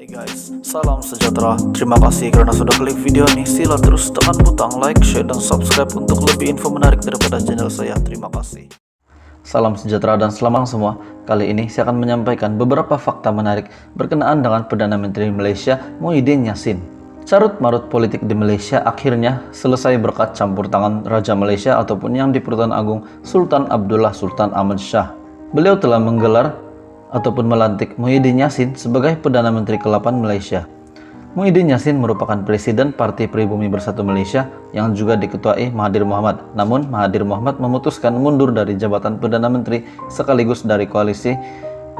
Hey guys, salam sejahtera. Terima kasih karena sudah klik video ini. Sila terus tekan butang like, share, dan subscribe untuk lebih info menarik daripada channel saya. Terima kasih. Salam sejahtera dan selamat semua. Kali ini saya akan menyampaikan beberapa fakta menarik berkenaan dengan Perdana Menteri Malaysia Muhyiddin Yassin. Carut-marut politik di Malaysia akhirnya selesai berkat campur tangan Raja Malaysia ataupun yang di-Pertuan Agung Sultan Abdullah Sultan Ahmad Shah. Beliau telah menggelar ataupun melantik Muhyiddin Yassin sebagai Perdana Menteri ke-8 Malaysia. Muhyiddin Yassin merupakan Presiden Parti Pribumi Bersatu Malaysia yang juga diketuai Mahathir Mohamad. Namun Mahathir Mohamad memutuskan mundur dari jabatan Perdana Menteri sekaligus dari koalisi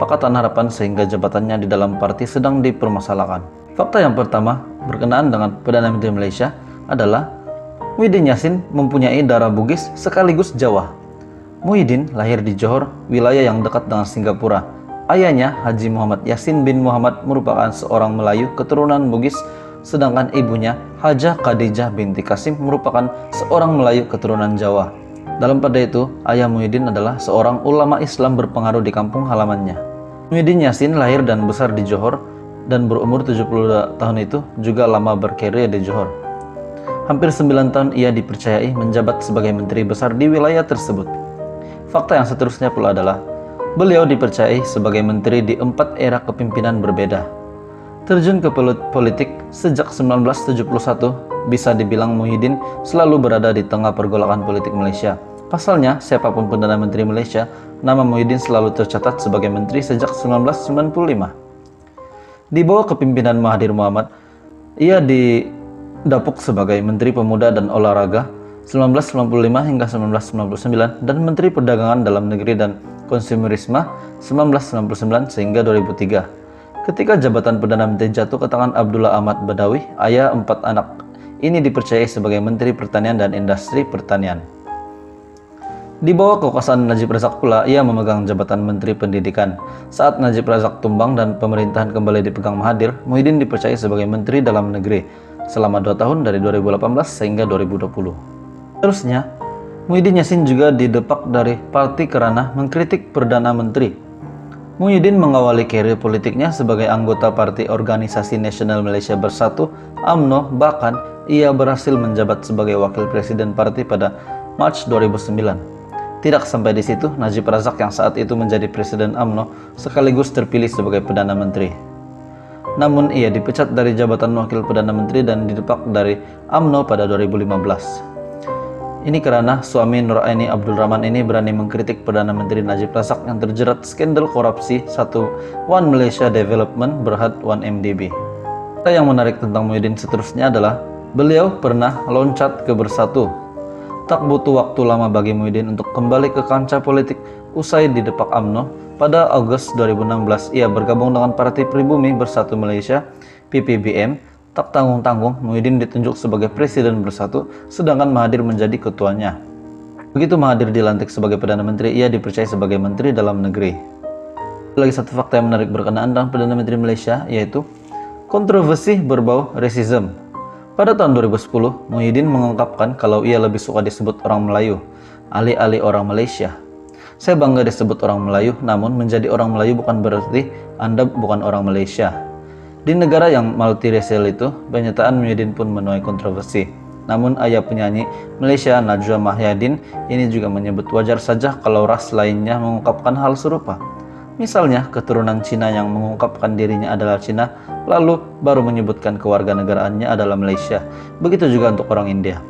Pakatan Harapan sehingga jabatannya di dalam parti sedang dipermasalahkan. Fakta yang pertama berkenaan dengan Perdana Menteri Malaysia adalah Muhyiddin Yassin mempunyai darah Bugis sekaligus Jawa. Muhyiddin lahir di Johor, wilayah yang dekat dengan Singapura. Ayahnya, Haji Muhammad Yassin bin Muhammad, merupakan seorang Melayu keturunan Bugis, sedangkan ibunya, Hajah Khadijah binti Kasim, merupakan seorang Melayu keturunan Jawa. Dalam pada itu, ayah Muhyiddin adalah seorang ulama Islam berpengaruh di kampung halamannya. Muhyiddin Yassin lahir dan besar di Johor, dan berumur 72 tahun itu juga lama berkarir di Johor. Hampir 9 tahun ia dipercayai menjabat sebagai menteri besar di wilayah tersebut. Fakta yang seterusnya pula adalah beliau dipercayai sebagai menteri di 4 era kepimpinan berbeda. Terjun ke politik sejak 1971, bisa dibilang Muhyiddin selalu berada di tengah pergolakan politik Malaysia. Pasalnya, siapapun Perdana Menteri Malaysia, nama Muhyiddin selalu tercatat sebagai menteri sejak 1995. Di bawah kepimpinan Mahathir Mohamad, ia didapuk sebagai Menteri Pemuda dan Olahraga 1995 hingga 1999 dan Menteri Perdagangan Dalam Negeri dan Konsumerisme 1999 sehingga 2003. Ketika jabatan Perdana Menteri jatuh ke tangan Abdullah Ahmad Badawi, ayah 4 anak ini dipercayai sebagai Menteri Pertanian dan Industri Pertanian. Di bawah kekuasaan Najib Razak pula, ia memegang jabatan Menteri Pendidikan. Saat Najib Razak tumbang dan pemerintahan kembali dipegang Mahathir, Muhyiddin dipercayai sebagai Menteri Dalam Negeri selama 2 tahun dari 2018 sehingga 2020. Terusnya, Muhyiddin Yassin juga didepak dari parti kerana mengkritik Perdana Menteri. Muhyiddin mengawali karir politiknya sebagai anggota Parti Organisasi Nasional Malaysia Bersatu (UMNO), bahkan ia berhasil menjabat sebagai wakil presiden parti pada Mac 2009. Tidak sampai di situ, Najib Razak yang saat itu menjadi presiden UMNO sekaligus terpilih sebagai Perdana Menteri. Namun ia dipecat dari jabatan wakil Perdana Menteri dan didepak dari UMNO pada 2015. Ini karena suami Nuraini Abdul Rahman ini berani mengkritik Perdana Menteri Najib Razak yang terjerat skandal korupsi One Malaysia Development Berhad 1MDB. Fakta yang menarik tentang Muhyiddin seterusnya adalah beliau pernah loncat ke Bersatu. Tak butuh waktu lama bagi Muhyiddin untuk kembali ke kancah politik usai didepak UMNO. Pada Agustus 2016 ia bergabung dengan Parti Pribumi Bersatu Malaysia (PPBM). Tak tanggung-tanggung, Muhyiddin ditunjuk sebagai Presiden Bersatu, sedangkan Mahathir menjadi ketuanya. Begitu Mahathir dilantik sebagai Perdana Menteri, ia dipercaya sebagai Menteri Dalam Negeri. Lagi satu fakta yang menarik berkenaan dengan Perdana Menteri Malaysia, yaitu kontroversi berbau rasisme. Pada tahun 2010, Muhyiddin mengungkapkan kalau ia lebih suka disebut orang Melayu, alih-alih orang Malaysia. Saya bangga disebut orang Melayu, namun menjadi orang Melayu bukan berarti Anda bukan orang Malaysia. Di negara yang multirasial itu, pernyataan Muhyiddin pun menuai kontroversi. Namun ayah penyanyi Malaysia Najwa Mahyadin ini juga menyebut wajar saja kalau ras lainnya mengungkapkan hal serupa. Misalnya keturunan Cina yang mengungkapkan dirinya adalah Cina, lalu baru menyebutkan kewarganegaraannya adalah Malaysia. Begitu juga untuk orang India.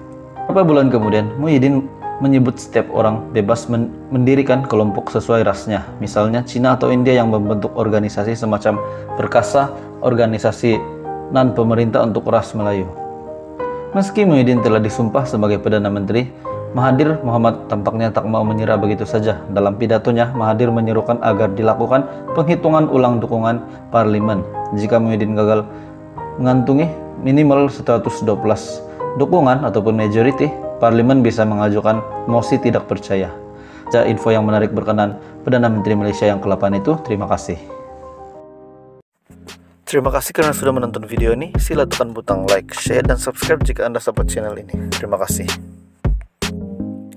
Beberapa bulan kemudian, Muhyiddin menyebut setiap orang bebas mendirikan kelompok sesuai rasnya. Misalnya Cina atau India yang membentuk organisasi semacam Perkasa, organisasi non-pemerintah untuk ras Melayu. Meski Muhyiddin telah disumpah sebagai Perdana Menteri, Mahathir Mohamad tampaknya tak mau menyerah begitu saja. Dalam pidatonya, Mahathir menyerukan agar dilakukan penghitungan ulang dukungan parlimen. Jika Muhyiddin gagal mengantungi minimal 112 dukungan ataupun majority, parlimen bisa mengajukan mosi tidak percaya. Jadi info yang menarik berkenan Perdana Menteri Malaysia yang ke-8 itu. Terima kasih. Terima kasih karena sudah menonton video ini. Sila tekan butang like, share, dan subscribe jika Anda support channel ini. Terima kasih.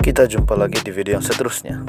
Kita jumpa lagi di video yang seterusnya.